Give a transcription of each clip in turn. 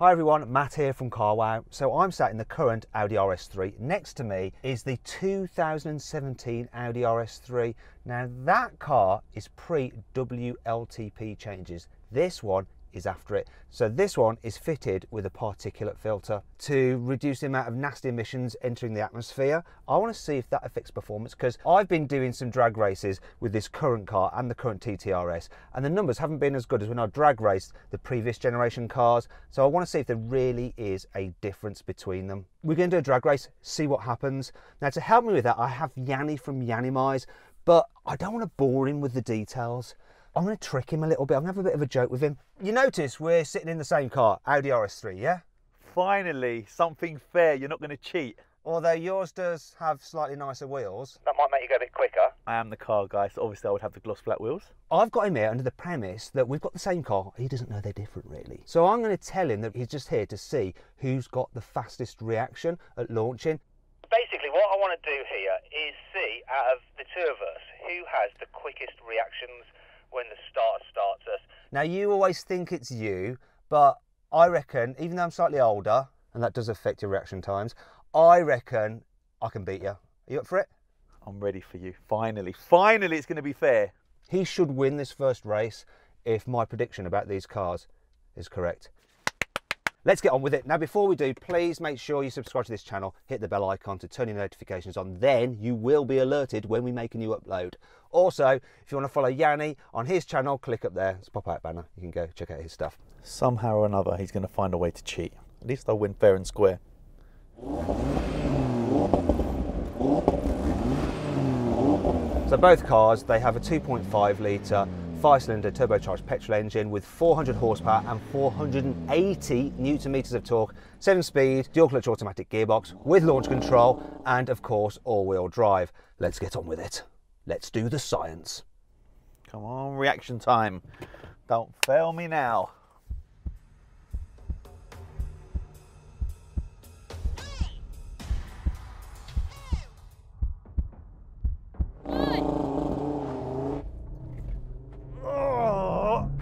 Hi everyone, Matt here from CarWow. So I'm sat in the current Audi RS3. Next to me is the 2017 Audi RS3. Now that car is pre-WLTP changes. This one is after it. So this one is fitted with a particulate filter to reduce the amount of nasty emissions entering the atmosphere. I want to see if that affects performance because I've been doing some drag races with this current car and the current TTRS, and the numbers haven't been as good as when I drag raced the previous generation cars. So I want to see if there really is a difference between them. We're going to do a drag race, see what happens. Now to help me with that, I have Yianni from Yianni, but I don't want to bore him with the details. I'm going to trick him a little bit. I'm going to have a bit of a joke with him. You notice we're sitting in the same car, Audi RS3, yeah? Finally, something fair. You're not going to cheat. Although yours does have slightly nicer wheels. That might make you go a bit quicker. I am the car guy, so obviously I would have the gloss flat wheels. I've got him here under the premise that we've got the same car. He doesn't know they're different, really. So I'm going to tell him that he's just here to see who's got the fastest reaction at launching. Basically, what I want to do here is see, out of the two of us, who has the quickest reactions when the starter starts us. Now, you always think it's you, but I reckon, even though I'm slightly older, and that does affect your reaction times, I reckon I can beat you. Are you up for it? I'm ready for you. Finally, finally it's going to be fair. He should win this first race if my prediction about these cars is correct. Let's get on with it. Now, before we do, please make sure you subscribe to this channel, hit the bell icon to turn your notifications on, then you will be alerted when we make a new upload. Also, if you want to follow Yianni on his channel, click up there. It's a pop-out banner. You can go check out his stuff. Somehow or another, he's going to find a way to cheat. At least I'll win fair and square. So both cars, they have a 2.5 litre 5-cylinder turbocharged petrol engine with 400 horsepower and 480 newton meters of torque, 7-speed dual clutch automatic gearbox with launch control, and of course all-wheel drive. Let's get on with it. Let's do the science. Come on, reaction time. Don't fail me now.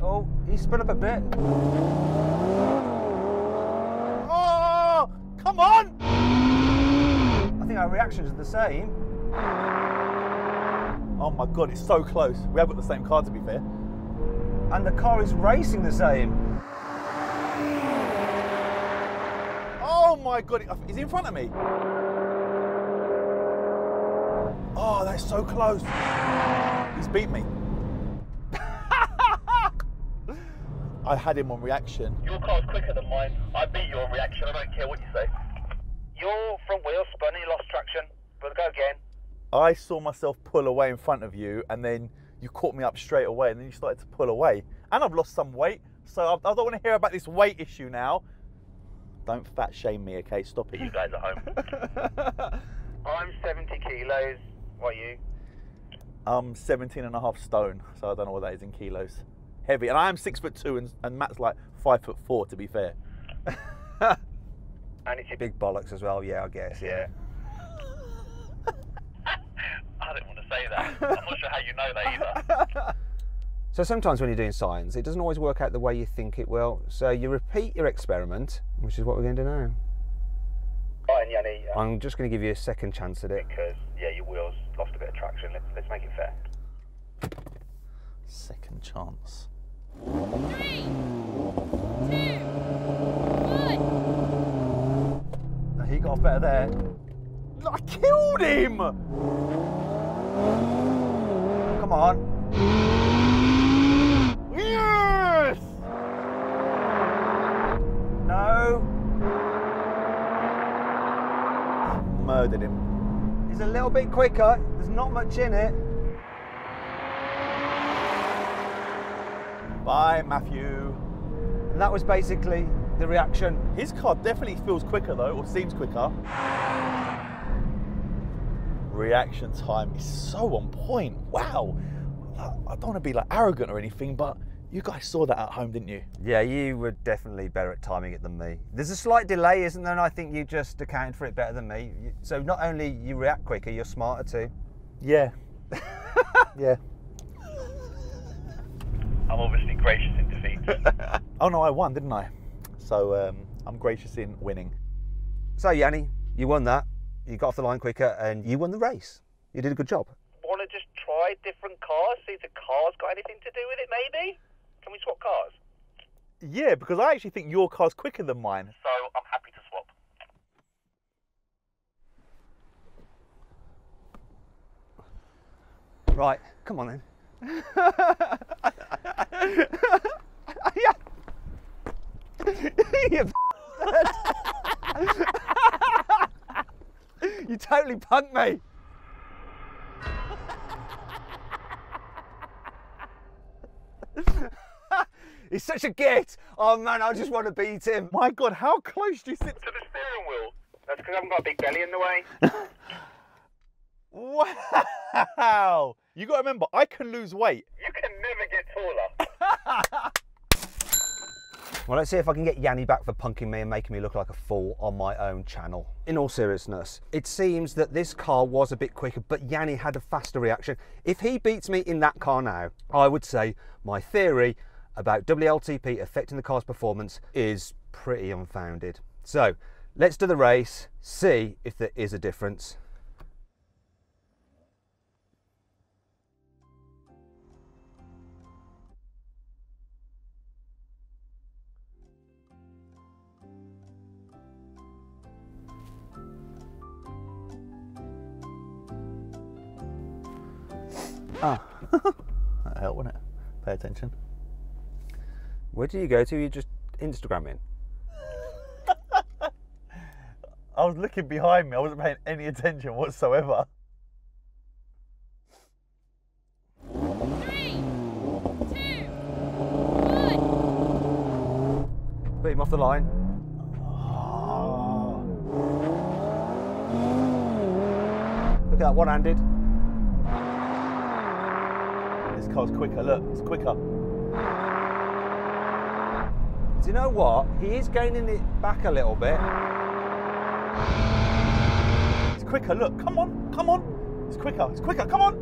Oh, he spun up a bit. Oh, come on! I think our reactions are the same. Oh my God, it's so close. We have got the same car, to be fair. And the car is racing the same. Oh my God, is he in front of me? Oh, that's so close. He's beat me. I had him on reaction. Your car's quicker than mine. I beat you on reaction. I don't care what you say. Your front wheel spun and you lost traction. But go again. I saw myself pull away in front of you, and then you caught me up straight away, and then you started to pull away. And I've lost some weight, so I don't want to hear about this weight issue now. Don't fat shame me, okay? Stop it. You guys at home. I'm 70 kilos. What are you? I'm 17.5 stone, so I don't know what that is in kilos. Heavy, and I am 6'2", and Matt's like 5'4", to be fair. And it's your Big bollocks as well, yeah, I guess, yeah. I didn't want to say that. I'm not sure how you know that either. So sometimes when you're doing science, it doesn't always work out the way you think it will. So you repeat your experiment, which is what we're going to do now. Right, and Yianni, I'm just going to give you a second chance at it. because, yeah, your wheels lost a bit of traction. Let's make it fair. Second chance. 3, 2, 1. He got off better there. I killed him! Come on. Yes! No. Murdered him. He's a little bit quicker. There's not much in it. Bye, Matthew. And that was basically the reaction. His car definitely feels quicker though, or seems quicker. Reaction time is so on point. Wow. I don't want to be like arrogant or anything, but you guys saw that at home, didn't you? Yeah, you were definitely better at timing it than me. There's a slight delay, isn't there? And I think you just accounted for it better than me. So not only you react quicker, you're smarter too. Yeah. Yeah. I'm obviously gracious in defeat. Oh no, I won, didn't I? So I'm gracious in winning. So Yianni, you won that. You got off the line quicker and you won the race. You did a good job. Want to just try different cars, see if the car's got anything to do with it, maybe? Can we swap cars? Yeah, because I actually think your car's quicker than mine. So I'm happy to swap. Right, come on then. You You totally punked me. He's such a git. Oh man, I just want to beat him. My God, how close do you sit To the steering wheel. That's because I haven't got a big belly in the way. Wow! You got to remember, I can lose weight. You can never get taller. Well, let's see if I can get Yianni back for punking me and making me look like a fool on my own channel. In all seriousness, it seems that this car was a bit quicker, but Yianni had a faster reaction. If he beats me in that car now, I would say my theory about WLTP affecting the car's performance is pretty unfounded. So let's do the race, see if there is a difference. Ah, that'll help, wouldn't it? Pay attention. Where do you go to? You're just Instagramming? I was looking behind me, I wasn't paying any attention whatsoever. 3, 2, 1. Beat him off the line. Look at that, one-handed. This car's quicker, look, it's quicker. Do you know what? He is gaining it back a little bit. It's quicker, look, come on, come on. It's quicker, come on.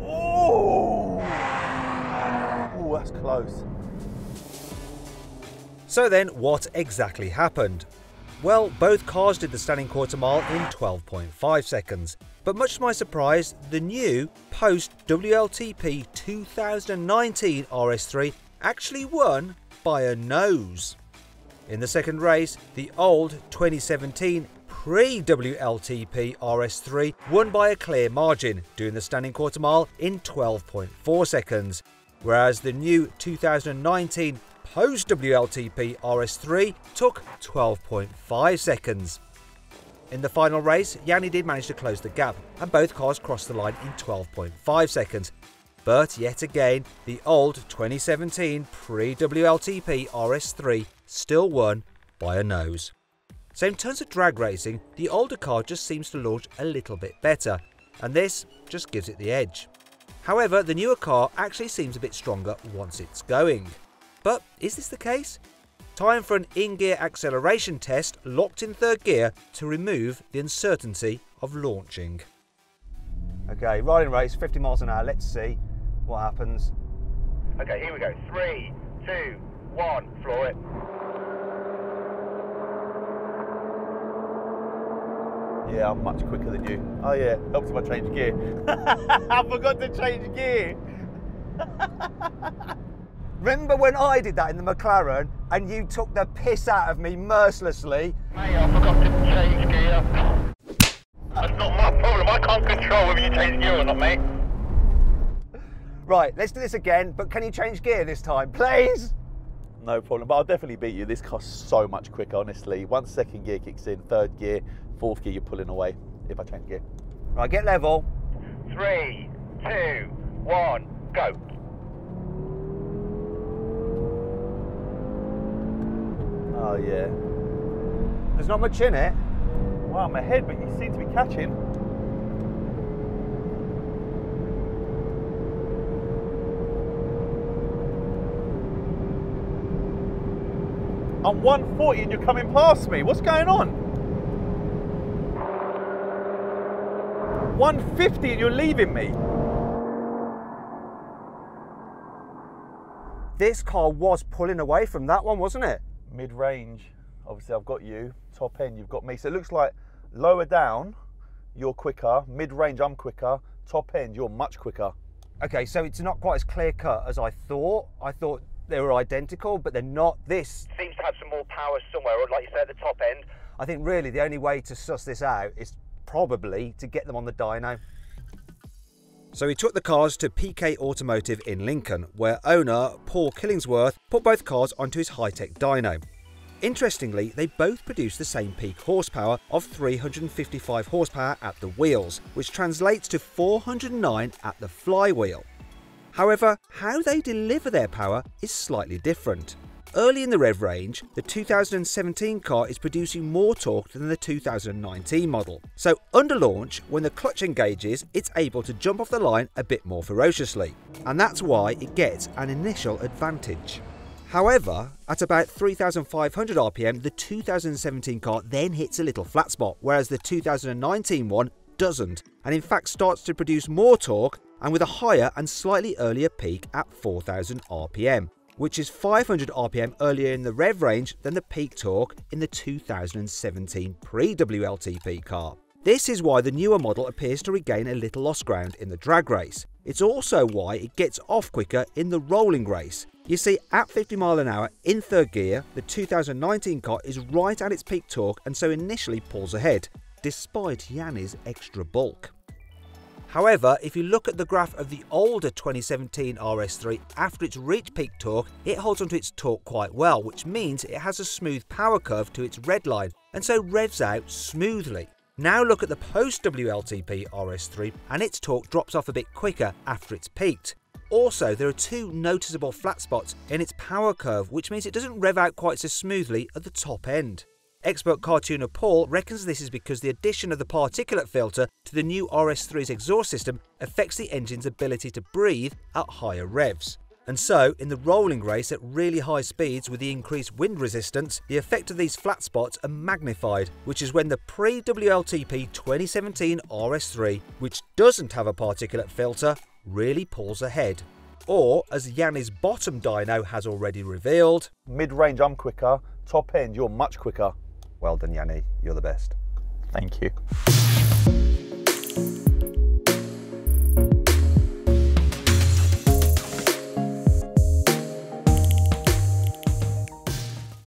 Oh, that's close. So then, what exactly happened? Well, both cars did the standing quarter mile in 12.5 seconds. But much to my surprise, the new post-WLTP 2019 RS3 actually won by a nose. In the second race, the old 2017 pre-WLTP RS3 won by a clear margin, doing the standing quarter mile in 12.4 seconds, whereas the new 2019 post-WLTP RS3 took 12.5 seconds. In the final race, Yianni did manage to close the gap, and both cars crossed the line in 12.5 seconds. But yet again, the old 2017 pre-WLTP RS3 still won by a nose. So in terms of drag racing, the older car just seems to launch a little bit better, and this just gives it the edge. However, the newer car actually seems a bit stronger once it's going. But is this the case? Time for an in-gear acceleration test locked in third gear to remove the uncertainty of launching. Okay, riding race, 50 miles an hour. Let's see what happens. Okay, here we go. 3, 2, 1, floor it. Yeah, I'm much quicker than you. Oh yeah, helps if I change gear. I forgot to change gear. Remember when I did that in the McLaren and you took the piss out of me mercilessly? Mate, I forgot to change gear. That's not my problem. I can't control whether you change gear or not, mate. Right, let's do this again, but can you change gear this time, please? No problem, but I'll definitely beat you. This car's so much quicker, honestly. Once second gear kicks in, third gear, fourth gear, you're pulling away if I change gear. Right, get level. 3, 2, 1, go. Oh yeah. There's not much in it. Wow, I'm ahead, but you seem to be catching. I'm 140 and you're coming past me. What's going on? 150 and you're leaving me. this car was pulling away from that one, wasn't it? Mid-range, obviously I've got you. Top end, you've got me. So it looks like lower down, you're quicker. Mid-range, I'm quicker. Top end, you're much quicker. Okay, so it's not quite as clear cut as I thought. I thought they were identical, but they're not. This Seems to have some more power somewhere, or like you said, at the top end. I think really the only way to suss this out is probably to get them on the dyno. So he took the cars to PK Automotive in Lincoln, where owner Paul Killingsworth put both cars onto his high-tech dyno. Interestingly, they both produce the same peak horsepower of 355 horsepower at the wheels, which translates to 409 at the flywheel. However, how they deliver their power is slightly different. Early in the rev range, the 2017 car is producing more torque than the 2019 model. So under launch, when the clutch engages, it's able to jump off the line a bit more ferociously. And that's why it gets an initial advantage. However, at about 3,500 RPM, the 2017 car then hits a little flat spot, whereas the 2019 one doesn't, and in fact starts to produce more torque and with a higher and slightly earlier peak at 4,000 RPM, which is 500 RPM earlier in the rev range than the peak torque in the 2017 pre-WLTP car. This is why the newer model appears to regain a little lost ground in the drag race. It's also why it gets off quicker in the rolling race. You see, at 50 mph in third gear, the 2019 car is right at its peak torque and so initially pulls ahead, despite Yianni's extra bulk. However, if you look at the graph of the older 2017 RS3 after it's reached peak torque, it holds onto its torque quite well, which means it has a smooth power curve to its red line and so revs out smoothly. Now look at the post-WLTP RS3 and its torque drops off a bit quicker after it's peaked. Also, there are two noticeable flat spots in its power curve, which means it doesn't rev out quite so smoothly at the top end. Expert car tuner Paul reckons this is because the addition of the particulate filter to the new RS3's exhaust system affects the engine's ability to breathe at higher revs. And so, in the rolling race at really high speeds with the increased wind resistance, the effect of these flat spots are magnified, which is when the pre-WLTP 2017 RS3, which doesn't have a particulate filter, really pulls ahead. Or, as Yianni's bottom dyno has already revealed, mid-range, I'm quicker. Top end, you're much quicker. Well done, Yianni, you're the best. Thank you.